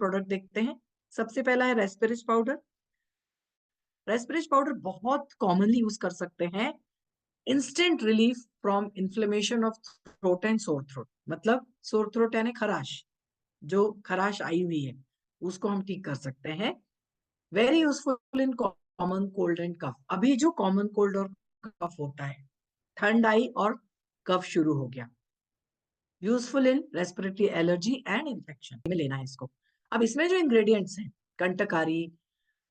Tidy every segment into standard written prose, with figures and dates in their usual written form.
Product देखते हैं। सबसे पहला है रेस्पिरिज पाउडर। रेस्पिरिज पाउडर बहुत कॉमनली यूज कर सकते हैं instant relief from inflammation of throat and sore throat. मतलब सोर थ्रोट यानी खराश, जो खराश आई हुई है उसको हम ठीक कर सकते हैं। Very useful in common cold and cough. अभी जो कॉमन कोल्ड और कफ होता है, ठंड आई और कफ शुरू हो गया। Useful in respiratory allergy and infection में लेना है इसको। अब इसमें जो इंग्रेडिएंट्स हैं, कंटकारी,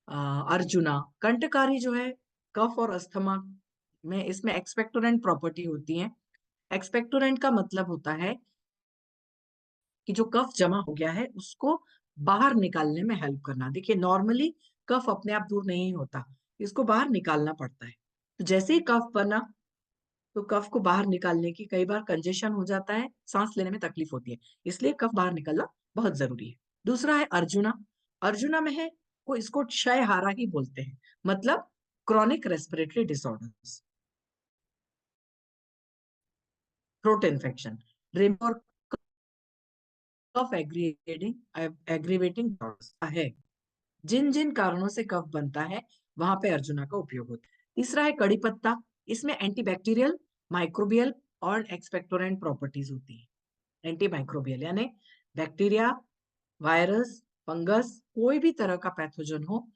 अर्जुना। कंटकारी जो है कफ और अस्थमा में, इसमें एक्सपेक्टोरेंट प्रॉपर्टी होती है। एक्सपेक्टोरेंट का मतलब होता है कि जो कफ जमा हो गया है उसको बाहर निकालने में हेल्प करना। देखिए नॉर्मली कफ अपने आप दूर नहीं होता, इसको बाहर निकालना पड़ता है। तो जैसे ही कफ बना तो कफ को बाहर निकालने की, कई बार कंजेशन हो जाता है, सांस लेने में तकलीफ होती है, इसलिए कफ बाहर निकलना बहुत जरूरी है। दूसरा है अर्जुना। अर्जुना में है, को इसको क्षयहारा ही बोलते हैं, मतलब chronic respiratory disorders, throat infection, और कफ एग्रीवेटिंग है। जिन जिन कारणों से कफ बनता है वहां पे अर्जुना का उपयोग होता है। तीसरा है कड़ी पत्ता। इसमें एंटीबैक्टीरियल, माइक्रोबियल और एक्सपेक्टोरेंट प्रॉपर्टीज होती है। एंटी माइक्रोबियल यानी बैक्टीरिया, वायरस, फंगस, कोई भी तरह का पैथोजन हो,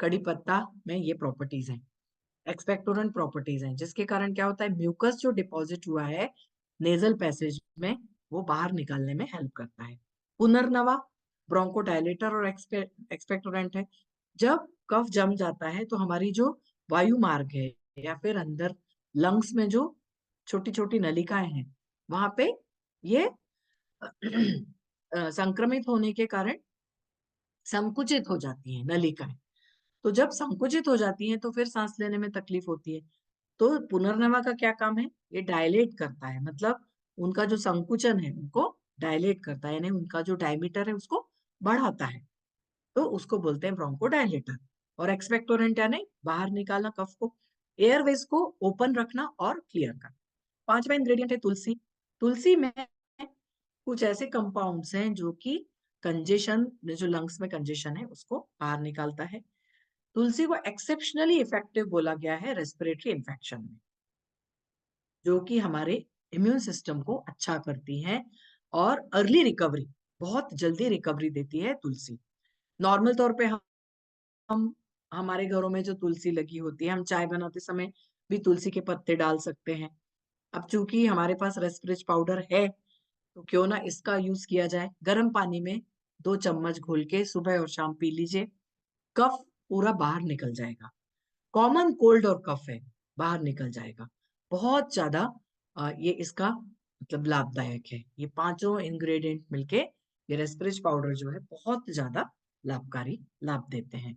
कड़ी पत्ता में ये प्रॉपर्टीज हैं। एक्सपेक्टोरेंट प्रॉपर्टीज हैं, जिसके कारण क्या होता है, म्यूकस जो डिपॉजिट हुआ है नेजल पैसेज में, वो बाहर निकालने में हेल्प करता है। पुनर्नवा ब्रोंकोडायलेटर और एक्सपेक्टोरेंट है। जब कफ जम जाता है तो हमारी जो वायु मार्ग है या फिर अंदर लंग्स में जो छोटी छोटी नलिकाएं हैं, वहां पे ये संक्रमित होने के कारण संकुचित हो जाती हैं नलिकाएं। तो जब संकुचित हो जाती हैं तो फिर सांस लेने में तकलीफ होती है। तो पुनर्नवा का क्या काम है, ये डायलेट करता है, मतलब उनका जो संकुचन है उनको डायलेट करता है, यानी उनका जो डायमीटर है उसको बढ़ाता है। तो उसको बोलते हैं ब्रोंकोडायलेटर। और एक्सपेक्टोरेंट यानी बाहर निकालना कफ को, एयरवेज को ओपन रखना और क्लियर करना। पांचवा इंग्रेडिएंट है तुलसी। तुलसी में कुछ ऐसे कंपाउंड्स हैं जो कि कंजेशन, जो लंग्स में कंजेशन है उसको बाहर निकालता है। तुलसी को एक्सेप्शनली इफेक्टिव बोला गया है रेस्पिरेटरी इन्फेक्शन में, जो कि हमारे इम्यून सिस्टम को अच्छा करती है और अर्ली रिकवरी, बहुत जल्दी रिकवरी देती है तुलसी। नॉर्मल तौर पे हम हमारे घरों में जो तुलसी लगी होती है, हम चाय बनाते समय भी तुलसी के पत्ते डाल सकते हैं। अब चूंकि हमारे पास रेस्पिरेज पाउडर है तो क्यों ना इसका यूज किया जाए। गर्म पानी में 2 चम्मच घोल के सुबह और शाम पी लीजिए, कफ पूरा बाहर निकल जाएगा। कॉमन कोल्ड और कफ है, बाहर निकल जाएगा। बहुत ज्यादा ये इसका मतलब लाभदायक है। ये पांचों इंग्रेडिएंट मिलके ये रेस्पिरेज पाउडर जो है बहुत ज्यादा लाभकारी लाभ देते हैं।